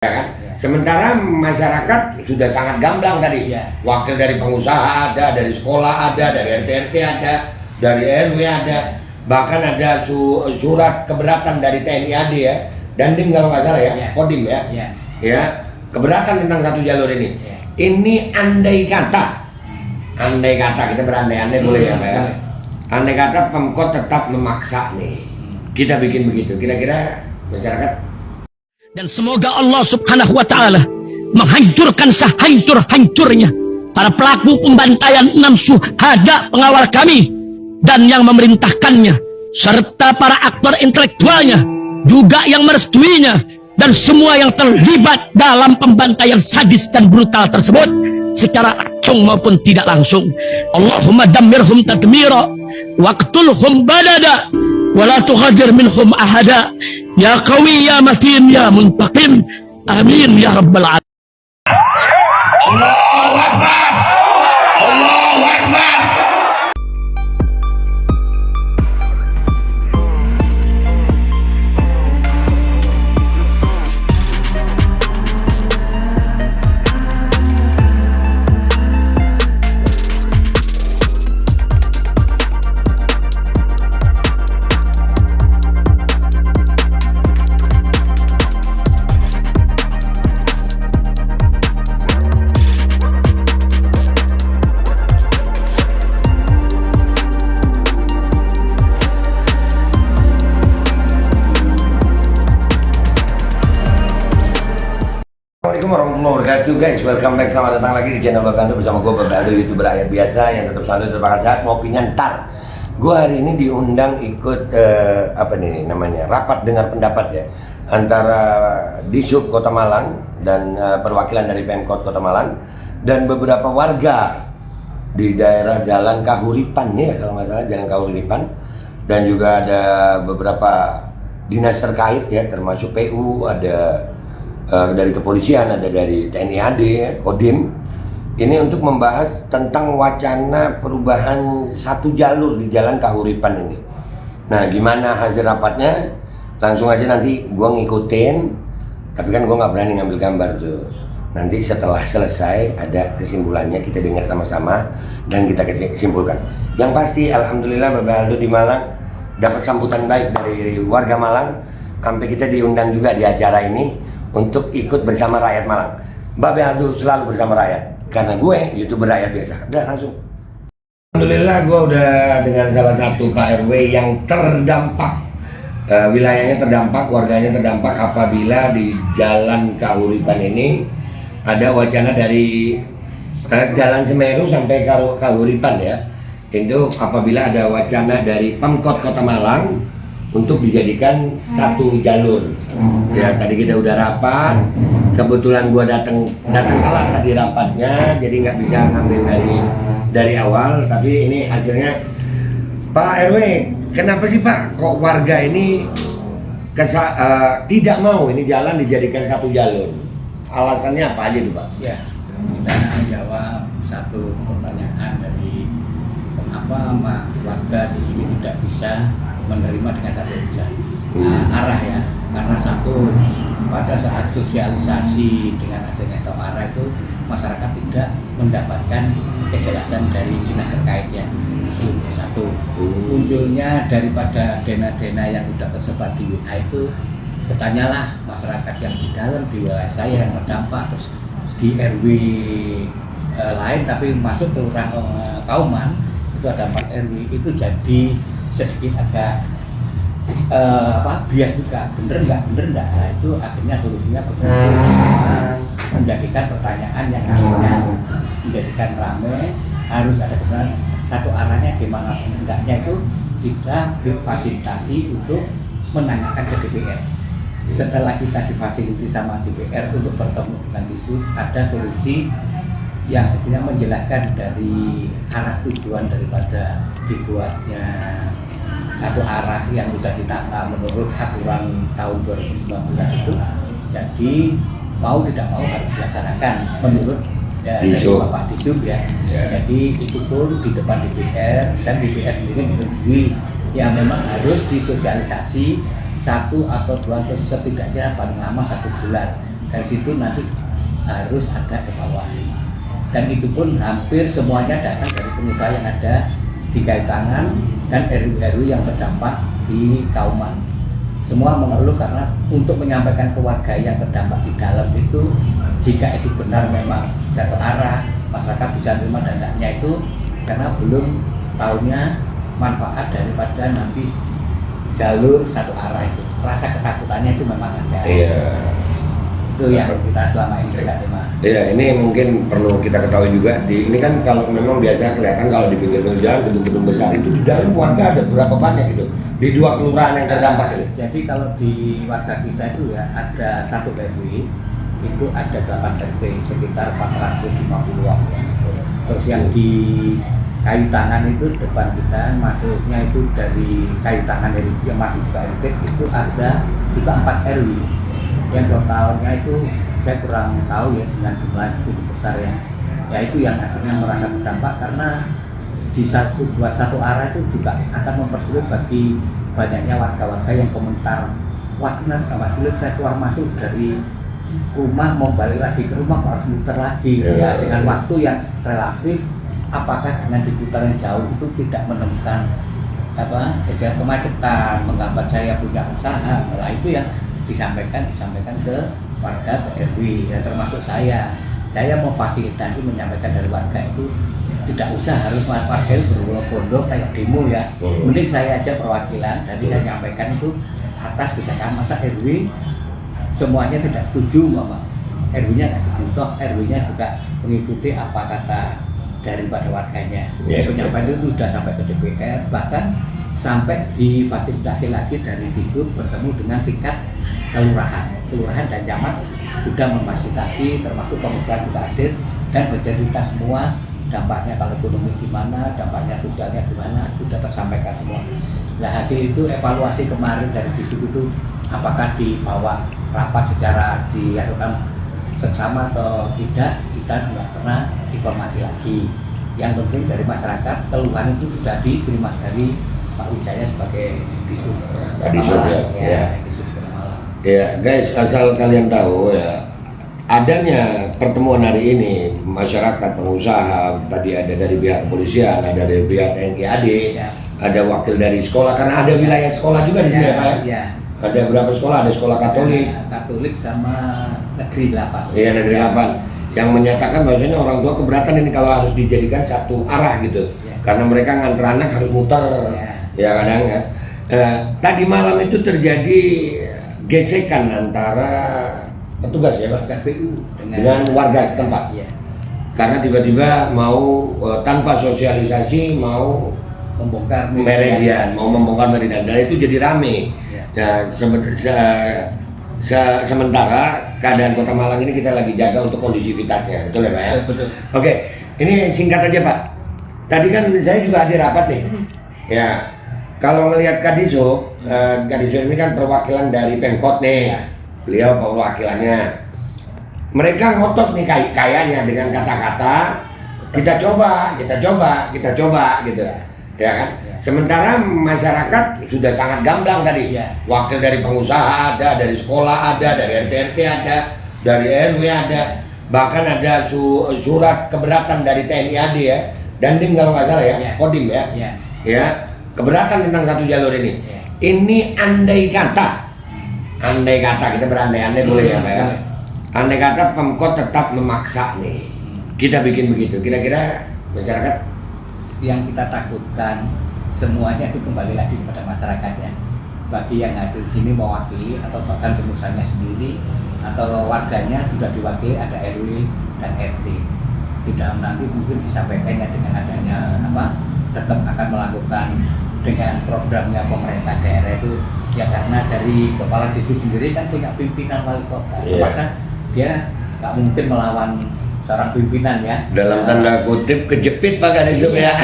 Ya kan? Ya. Sementara masyarakat sudah sangat gamblang tadi. Ya. Wakil dari pengusaha ada, dari sekolah ada, dari RT ada, dari RW ada, bahkan ada surat keberatan dari TNI AD ya, Dandim kalau nggak salah ya, Kodim ya. Ya, keberatan tentang satu jalur ini. Ya. Ini andai kata kita berandai-andai boleh ya Pak ya. Andai kata Pemkot tetap memaksa nih, kita bikin begitu. Kira-kira masyarakat. Dan semoga Allah subhanahu wa ta'ala menghancurkan sehancur-hancurnya para pelaku pembantaian 6 syuhada pengawal kami dan yang memerintahkannya, serta para aktor intelektualnya juga yang merestuinya, dan semua yang terlibat dalam pembantaian sadis dan brutal tersebut secara langsung maupun tidak langsung. Allahumma dammirhum tadmira waqtulhum badada wala tughadir minhum ahada ya qawi ya matin ya muntaqim amin ya rabbal alamin. Allahu Akbar, Allahu Akbar. Assalamualaikum warahmatullahi wabarakatuh guys, welcome back, selamat datang lagi di channel Bapak Ando bersama gue Bapak Ando, YouTuber rakyat biasa yang tetap selalu terpakai sehat ngopinya ntar. Gue hari ini diundang ikut rapat dengar pendapat ya antara Disub Kota Malang dan perwakilan dari Pemkot Kota Malang dan beberapa warga di daerah Jalan Kahuripan ya kalau nggak salah, Jalan Kahuripan, dan juga ada beberapa dinas terkait ya, termasuk PU, ada dari kepolisian, ada dari TNI AD, Kodim. Ini untuk membahas tentang wacana perubahan satu jalur di Jalan Kahuripan ini. Nah, gimana hasil rapatnya? Langsung aja nanti gua ngikutin. Tapi kan gua nggak berani ngambil gambar tuh. Nanti setelah selesai ada kesimpulannya, kita dengar sama-sama dan kita simpulkan. Yang pasti, alhamdulillah Bapak Aldo di Malang dapat sambutan baik dari warga Malang. Sampai kita diundang juga di acara ini untuk ikut bersama rakyat Malang. Bapak Aldo selalu bersama rakyat, karena gue YouTuber rakyat biasa. Udah langsung. Alhamdulillah gue udah dengan salah satu Pak RW yang terdampak, wilayahnya terdampak, warganya terdampak apabila di Jalan Kahuripan ini ada wacana dari Jalan Semeru sampai Kahuripan ya. Itu apabila ada wacana dari Pemkot Kota Malang untuk dijadikan satu jalur. Ya, tadi kita udah rapat. Kebetulan gua datang telat tadi rapatnya, jadi nggak bisa ngambil dari awal. Tapi ini hasilnya. Pak RW, kenapa sih Pak kok warga ini tidak mau ini jalan dijadikan satu jalur? Alasannya apa aja tuh Pak? Ya, kita jawab satu pertanyaan dari kenapa warga di sini tidak bisa menerima dengan satu arah ya, karena satu, pada saat sosialisasi dengan adanya satu arah itu masyarakat tidak mendapatkan kejelasan dari dinas terkait ya. Satu, munculnya daripada dena-dena yang sudah tersebar di WA itu, bertanyalah masyarakat yang di dalam di wilayah saya yang terdampak, terus di RW lain tapi masuk ke Kauman itu ada 4 RW, itu jadi sedikit agak bias juga, bener nggak, nah itu akhirnya solusinya menjadikan pertanyaan yang akhirnya menjadikan ramai, harus ada kebenaran satu arahnya, gimana hendaknya itu kita difasilitasi untuk menanyakan ke DPR. Setelah kita difasilitasi sama DPR untuk bertemu dengan Disub, ada solusi yang istilahnya menjelaskan dari arah tujuan daripada dibuatnya satu arah yang sudah ditata menurut aturan tahun 2019 itu. Jadi mau tidak mau harus dilaksanakan menurut dari Bapak Disub ya. Jadi itu pun di depan DPR, dan DPR sendiri menyetujui ya memang harus disosialisasi 1 atau 2 atau setidaknya paling lama 1 bulan. Dari situ nanti harus ada evaluasi. Dan itu pun hampir semuanya datang dari pengusaha yang ada di Kaitangan dan RW-RW yang terdampak di Kauman. Semua mengeluh karena untuk menyampaikan ke warga yang terdampak di dalam itu, jika itu benar memang satu arah, masyarakat bisa terima dan tidaknya itu karena belum tahunya manfaat daripada nanti jalur satu arah itu. Rasa ketakutannya itu memang ada. Itu yang kita selama ini tidak terima. Iya, ini mungkin perlu kita ketahui juga. Ini kan kalau memang biasa kelihatan kalau di pinggir jalan gedung-gedung besar itu di dalam warga ada berapa banyak itu di 2 kelurahan yang terdampak itu. Jadi kalau di warga kita itu ya ada 1 RW itu ada 8 RT sekitar 450-an. Terus yang di Kayu Tangan itu depan kita masuknya itu dari Kayu Tangan yang masuk juga RT itu ada juga 4 RW. Yang totalnya itu saya kurang tahu ya dengan jumlah segitu besar ya itu yang akhirnya merasa terdampak karena buat satu arah itu juga akan mempersulit bagi banyaknya warga-warga yang komentar, waduh nanti tambah sulit saya keluar masuk dari rumah mau balik lagi ke rumah kok harus muter lagi ya dengan waktu yang relatif. Apakah dengan diputar yang jauh itu tidak menemukan kemacetan, menghambat saya punya usaha? Nah itu yang disampaikan ke warga, ke RW, ya termasuk saya mau fasilitasi menyampaikan dari warga itu tidak usah harus warga itu berbondong-bondong kayak demo ya, mending saya aja perwakilan dari saya nyampaikan itu atas misalkan masa RW semuanya tidak setuju RW-nya nggak setuju, toh RW-nya juga mengikuti apa kata daripada warganya. Penyampaian itu sudah sampai ke DPR, bahkan sampai difasilitasi lagi dari Disub bertemu dengan tingkat kelurahan dan camat sudah memfasilitasi, termasuk pengusaha juga hadir dan bercerita semua dampaknya kalau ekonomi gimana, dampaknya sosialnya gimana, sudah tersampaikan semua. Nah hasil itu evaluasi kemarin dari Disub itu apakah dibawa rapat secara dilakukan seksama atau tidak, kita tidak pernah informasi lagi. Yang penting dari masyarakat keluhan itu sudah diterima dari Pak Wijaya sebagai Disub. Ya guys, asal kalian tahu ya, adanya pertemuan hari ini masyarakat, pengusaha, tadi ada dari pihak kepolisian, ada dari pihak TNI AD, ada wakil dari sekolah karena ada wilayah sekolah juga di sini ya Pak. Ya. Ada berapa sekolah? Ada sekolah Katolik, Katolik sama Negeri 8. Iya Negeri 8 yang menyatakan bahwasanya orang tua keberatan ini kalau harus dijadikan satu arah gitu, karena mereka nganter anak harus muter, ya kadang ya. Tadi malam itu terjadi gesekan antara petugas ya Pak KPU dengan warga setempat, karena tiba-tiba mau tanpa sosialisasi mau membongkar meridian, dan itu jadi rame. Nah, sementara keadaan Kota Malang ini kita lagi jaga untuk kondisivitasnya, betul ya Pak ya? Betul. Oke, ini singkat aja Pak. Tadi kan saya juga hadir rapat nih. Ya, kalau ngelihat Kadisub, Kadisub ini kan perwakilan dari Pemkot nih. Beliau perwakilannya. Mereka ngotot nih kayaknya dengan kata-kata kita coba gitu. Ya kan? Sementara masyarakat sudah sangat gamblang tadi. Wakil dari pengusaha ada, dari sekolah ada, dari RT ada, dari RW ada, bahkan ada surat keberatan dari TNI AD ya, Dandim kalau nggak salah ya, Kodim ya. Ya, keberatan tentang satu jalur ini. Ini andai kata kita berandai-andai boleh ya Pak ya. Andai kata Pemkot tetap memaksa nih, kita bikin begitu. Kira-kira masyarakat yang kita takutkan semuanya itu kembali lagi kepada masyarakatnya. Bagi yang hadir di sini mewakili atau bahkan pengusahanya sendiri atau warganya sudah diwakili ada RW dan RT. Tidak nanti mungkin disampaikannya dengan adanya tetap akan melakukan dengan programnya pemerintah daerah itu ya, karena dari kepala desa sendiri kan punya pimpinan wali kota. Maka dia nggak mungkin melawan seorang pimpinan ya. Dalam tanda kutip kejepit Pak Kadisub ya.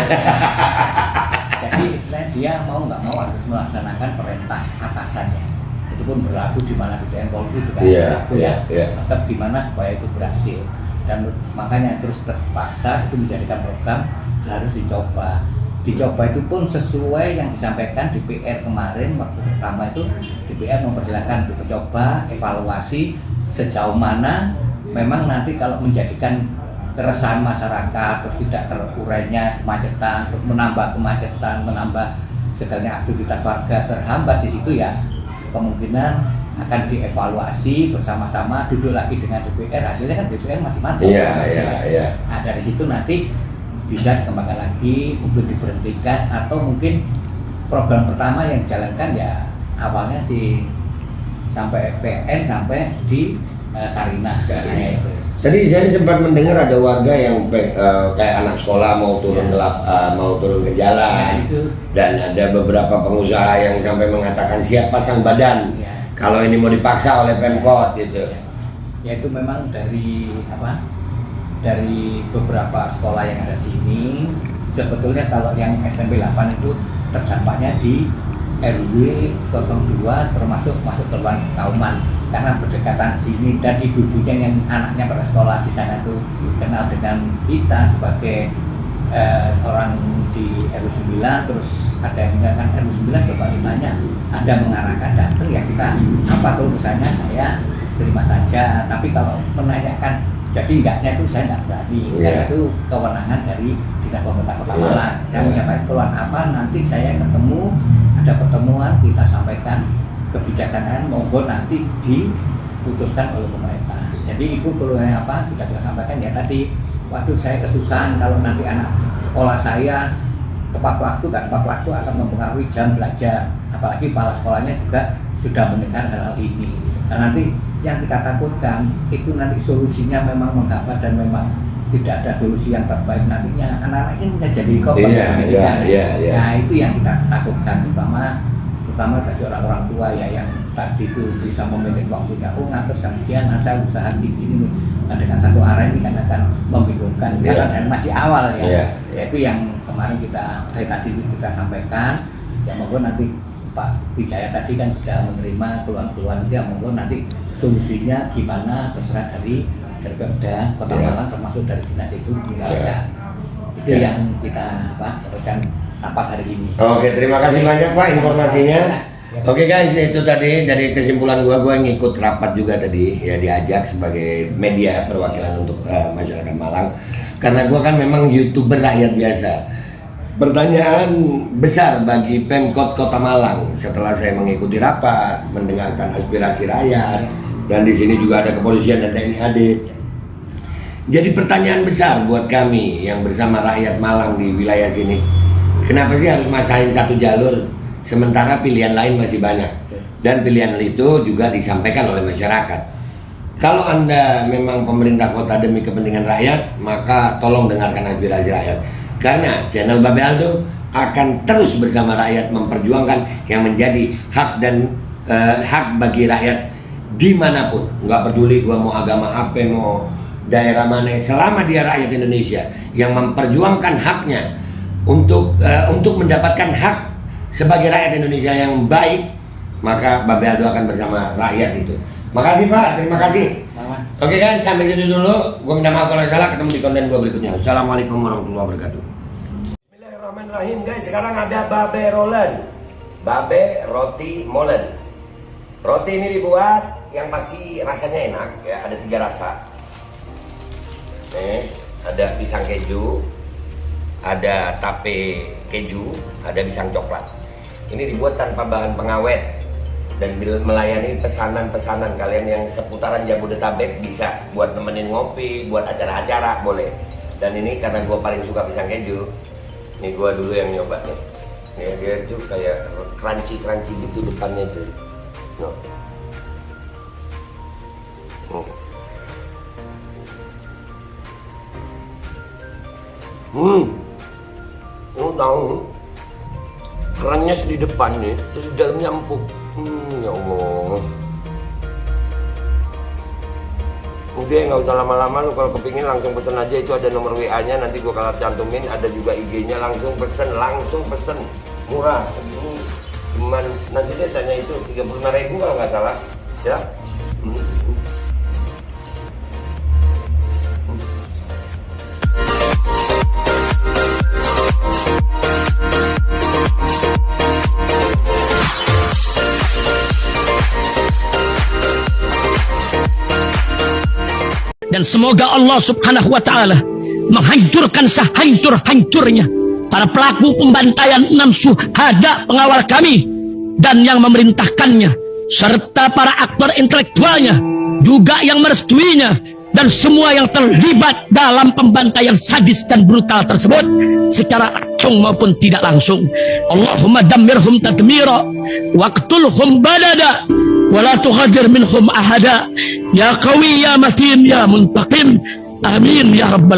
Jadi istilahnya dia mau nggak mau harus melaksanakan perintah atasannya. Itu pun berlaku di mana di TNI Polri juga berlaku ya. Tetap gimana supaya itu berhasil. Dan makanya terus terpaksa itu menjadikan program harus dicoba. Dicoba itu pun sesuai yang disampaikan DPR kemarin waktu pertama itu DPR mempersilahkan untuk mencoba evaluasi sejauh mana memang nanti kalau menjadikan keresahan masyarakat terus tidak terurainya kemacetan, terus menambah kemacetan, menambah segalanya aktivitas warga terhambat di situ ya kemungkinan akan dievaluasi bersama-sama, duduk lagi dengan DPR, hasilnya kan DPR masih mantap. Iya. Nah dari situ nanti bisa dikembangkan lagi, mungkin diberhentikan atau mungkin program pertama yang dijalankan ya awalnya sih sampai PN sampai di Sarinah. Nah, itu. Tadi saya sempat mendengar ada warga yang kayak anak sekolah mau turun mau turun ke jalan, dan ada beberapa pengusaha yang sampai mengatakan siap pasang badan kalau ini mau dipaksa oleh Pemkot gitu. Ya itu memang dari dari beberapa sekolah yang ada di sini. Sebetulnya kalau yang SMP 8 itu terdampaknya di RW 02 termasuk masuk ke luar Kauman karena berdekatan sini, dan ibu-ibunya yang anaknya pada sekolah di sana itu kenal dengan kita sebagai orang di RW 9, terus ada yang mengatakan RW 9 coba ditanya, ada mengarahkan datang ya kita apa kalau misalnya saya terima saja, tapi kalau menanyakan jadi enggaknya itu saya enggak berani karena itu kewenangan dari Dinas Pemerintah Kota Malang. Saya menyampaikan keluhan apa nanti saya ketemu, ada pertemuan kita sampaikan kebijaksanaan monggo nanti diputuskan oleh pemerintah. Jadi ibu keluhannya apa sudah kita sampaikan ya tadi, waduh saya kesusahan kalau nanti anak sekolah saya tepat waktu nggak tepat waktu akan mempengaruhi jam belajar, apalagi kepala sekolahnya juga sudah mendengar hal ini. Dan nanti yang kita takutkan itu nanti solusinya memang menghambat dan memang tidak ada solusi yang terbaik, nantinya anak-anak ini nggak jadi korban. Nah itu yang kita takutkan, terutama bagi orang-orang tua ya yang tadi itu bisa memanage waktunya, ngatur jam sekian, saya usaha gini. Nah, dengan satu arah ini kan akan membingungkan karena dan masih awal ya. Yaitu yang kemarin tadi kita sampaikan ya, monggo nanti Pak Wijaya tadi kan sudah menerima keluhan-keluhan ya, monggo nanti solusinya gimana terserah dari Pemda Kota Malang termasuk dari Dinas itu itu yang kita berikan rapat hari ini. Oke, terima kasih banyak Pak informasinya. Oke guys, itu tadi dari kesimpulan gua ngikut rapat juga tadi ya, diajak sebagai media perwakilan untuk masyarakat Malang karena gua kan memang YouTuber rakyat biasa. Pertanyaan besar bagi Pemkot Kota Malang setelah saya mengikuti rapat, mendengarkan aspirasi rakyat, dan di sini juga ada kepolisian dan TNI AD. Jadi pertanyaan besar buat kami yang bersama rakyat Malang di wilayah sini, kenapa sih harus masain satu jalur sementara pilihan lain masih banyak, dan pilihan itu juga disampaikan oleh masyarakat. Kalau Anda memang pemerintah kota demi kepentingan rakyat, maka tolong dengarkan aspirasi rakyat. Karena channel Babe Aldo akan terus bersama rakyat memperjuangkan yang menjadi hak dan hak bagi rakyat dimanapun. Nggak peduli gua mau agama apa, mau daerah mana, selama dia rakyat Indonesia yang memperjuangkan haknya untuk mendapatkan hak sebagai rakyat Indonesia yang baik, maka Babe Aldo akan bersama rakyat itu. Makasih Pak, terima kasih. Oke guys, sampai situ dulu. Gue minta maaf kalau salah, ketemu di konten gue berikutnya. Assalamualaikum warahmatullahi wabarakatuh. Bismillahirrahmanirrahim guys, sekarang ada Babe Rolen, Babe Roti Molen. Roti ini dibuat yang pasti rasanya enak ya, ada 3 rasa. Nih, ada pisang keju, ada tape keju, ada pisang coklat. Ini dibuat tanpa bahan pengawet dan melayani pesanan-pesanan kalian yang seputaran Jabodetabek, bisa buat nemenin ngopi, buat acara-acara boleh. Dan ini karena gue paling suka pisang keju, ini gue dulu yang nyoba nih. Nih dia tuh kayak crunchy gitu depannya tuh. Oh tahu, kerannya di depan nih, terus di dalamnya empuk. Ya Allah. Udah nggak usah lama-lama, lu kalau kepingin langsung pesen aja, itu ada nomor WA-nya, nanti gua kalau cantumin, ada juga IG-nya, langsung pesen, murah. Ini cuman nanti dia tanya itu 35.000 kalau nggak salah, ya. Dan semoga Allah subhanahu wa ta'ala menghancurkan sehancur-hancurnya para pelaku pembantaian 6 syuhada pengawal kami dan yang memerintahkannya, serta para aktor intelektualnya juga yang merestuinya, dan semua yang terlibat dalam pembantaian sadis dan brutal tersebut secara langsung maupun tidak langsung. Allahumma dammirhum tadmira waqtulhum badada wala tughadir minhum ahada ya qawi ya matin ya muntaqim amin ya rabbal